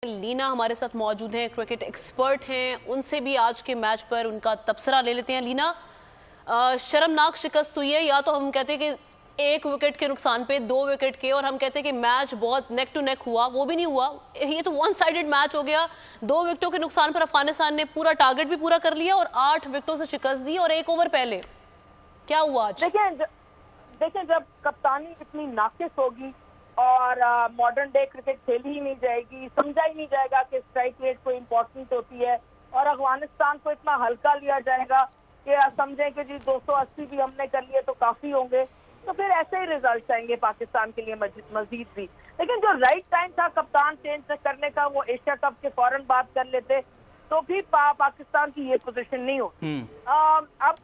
लीना हमारे साथ मौजूद हैं, क्रिकेट एक्सपर्ट हैं। उनसे भी आज के मैच पर उनका तबसरा ले लेते हैं। लीना, शर्मनाक शिकस्त हुई है, या तो हम कहते हैं कि 1 विकेट के नुकसान पे 2 विकेट के, और हम कहते हैं कि मैच बहुत नेक टू नेक हुआ, वो भी नहीं हुआ। ये तो वन साइडेड मैच हो गया। 2 विकेटों के नुकसान पर अफगानिस्तान ने पूरा टारगेट भी पूरा कर लिया और 8 विकेटों से शिकस्त दी, और 1 ओवर पहले क्या हुआ आज? देखें जब कप्तानी इतनी नाकिस होगी और मॉडर्न डे क्रिकेट खेली ही नहीं जाएगी, समझा ही नहीं जाएगा कि स्ट्राइक रेट कोई इंपॉर्टेंट होती है, और अफगानिस्तान को इतना हल्का लिया जाएगा कि समझें कि जी 280 भी हमने कर लिए तो काफी होंगे, तो फिर ऐसे ही रिजल्ट आएंगे पाकिस्तान के लिए मजीद भी। लेकिन जो राइट टाइम था कप्तान चेंज करने का, वो एशिया कप के फौरन बात कर लेते तो भी पाकिस्तान की ये पोजीशन नहीं होती। अब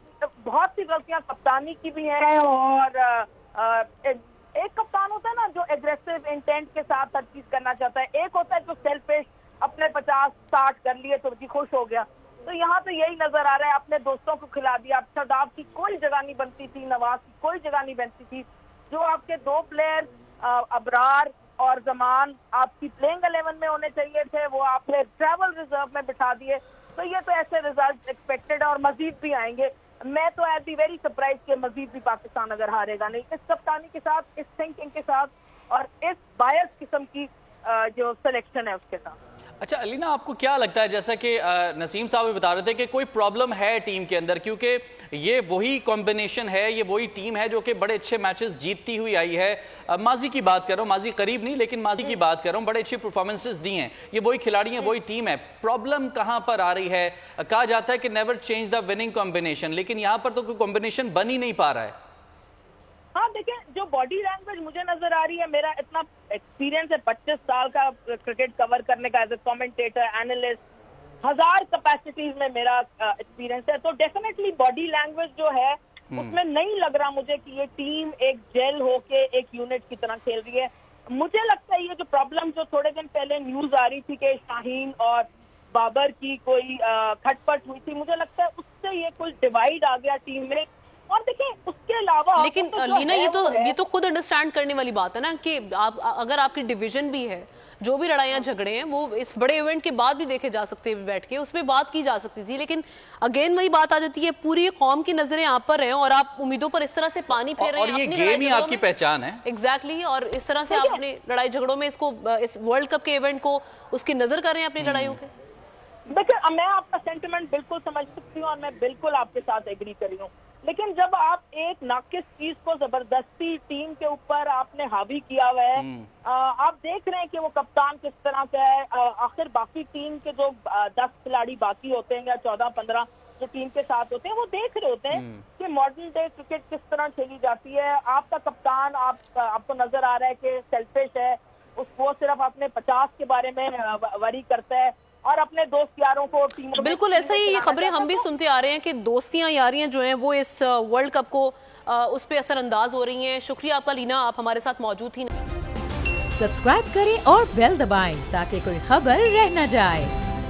बहुत सी गलतियां कप्तानी की भी हैं, और एक कप्तान होता है ना जो एग्रेसिव इंटेंट के साथ हर चीज करना चाहता है, एक होता है जो सेल्फिश, अपने 50-60 कर लिए तो जी खुश हो गया। तो यहाँ तो यही नजर आ रहा है, अपने दोस्तों को खिला दिया। शादाब की कोई जगह नहीं बनती थी, नवाज की कोई जगह नहीं बनती थी। जो आपके 2 प्लेयर अबरार और जमान आपकी प्लेइंग 11 में होने चाहिए थे, वो आपने ट्रैवल रिजर्व में बिठा दिए। तो ये तो ऐसे रिजल्ट एक्सपेक्टेड है और मजीद भी आएंगे। मैं तो आई बी वेरी सरप्राइज कि मजीद भी पाकिस्तान अगर हारेगा नहीं, इस कप्तानी के साथ, इस थिंकिंग के साथ और इस बायस किस्म की जो सिलेक्शन है उसके साथ। अच्छा अलीना, आपको क्या लगता है, जैसा कि नसीम साहब भी बता रहे थे कि कोई प्रॉब्लम है टीम के अंदर, क्योंकि ये वही कॉम्बिनेशन है, ये वही टीम है जो कि बड़े अच्छे मैचेस जीतती हुई आई है। माजी की बात कर रहा हूँ, माजी करीब नहीं लेकिन माजी की बात कर रहा हूँ, बड़े अच्छे परफॉर्मेंसेस दी हैं। ये वही खिलाड़ी हैं, वही टीम है। प्रॉब्लम कहाँ पर आ रही है? कहा जाता है कि never change the winning combination, लेकिन यहाँ पर तो कोई कॉम्बिनेशन बन ही नहीं पा रहा है। हाँ देखें, जो बॉडी लैंग्वेज मुझे नजर आ रही है, मेरा इतना एक्सपीरियंस है 25 साल का क्रिकेट कवर करने का as a commentator, analyst, 1000 capacities में मेरा एक्सपीरियंस है। तो डेफिनेटली बॉडी लैंग्वेज जो है उसमें नहीं लग रहा मुझे कि ये टीम एक जेल होके एक यूनिट की तरह खेल रही है। मुझे लगता है ये जो प्रॉब्लम जो थोड़े दिन पहले न्यूज आ रही थी कि शाहीन और बाबर की कोई खटपट हुई थी, मुझे लगता है उससे ये कुछ डिवाइड आ गया टीम में। और देखिए उसके अलावा लेकिन लीना, ये तो खुद अंडरस्टैंड करने वाली बात है ना कि आप अगर आपकी डिवीजन भी है, जो भी लड़ाइयां झगड़े हैं वो इस बड़े इवेंट के बाद भी देखे जा सकते हैं, बैठ के उसमें बात की जा सकती थी। लेकिन अगेन वही बात आ जाती है, पूरी कौम की नजरें आप पर हैं और आप उम्मीदों पर इस तरह से पानी फेर रहे हैं। और ये गेम ही आपकी पहचान है। एग्जैक्टली, और इस तरह से आप अपने लड़ाई झगड़ों में इसको, इस वर्ल्ड कप के इवेंट को उसकी नजर कर रहे हैं अपनी लड़ाइयों के। देखिए मैं आपका सेंटिमेंट बिल्कुल समझ सकती हूँ और मैं बिल्कुल आपके साथ एग्री कर रही हूँ, लेकिन जब आप एक नाकिस चीज को जबरदस्ती टीम के ऊपर आपने हावी किया हुआ है, आप देख रहे हैं कि वो कप्तान किस तरह का है। आखिर बाकी टीम के जो 10 खिलाड़ी बाकी होते हैं या 14-15 जो टीम के साथ होते हैं, वो देख रहे होते हैं कि मॉडर्न डे क्रिकेट किस तरह खेली जाती है। आपका कप्तान आपको नजर आ रहा है कि सेल्फिश है, वो सिर्फ अपने 50 के बारे में वरी करता है और अपने दोस्त यारों को टीम। बिल्कुल ऐसा ही ये खबरें हम भी सुनते आ रहे हैं कि दोस्तियां यारियां जो हैं वो इस वर्ल्ड कप को उस पर असरअंदाज हो रही हैं। शुक्रिया आपका लीना, आप हमारे साथ मौजूद थी। सब्सक्राइब करें और बेल दबाएं ताकि कोई खबर रह न जाए।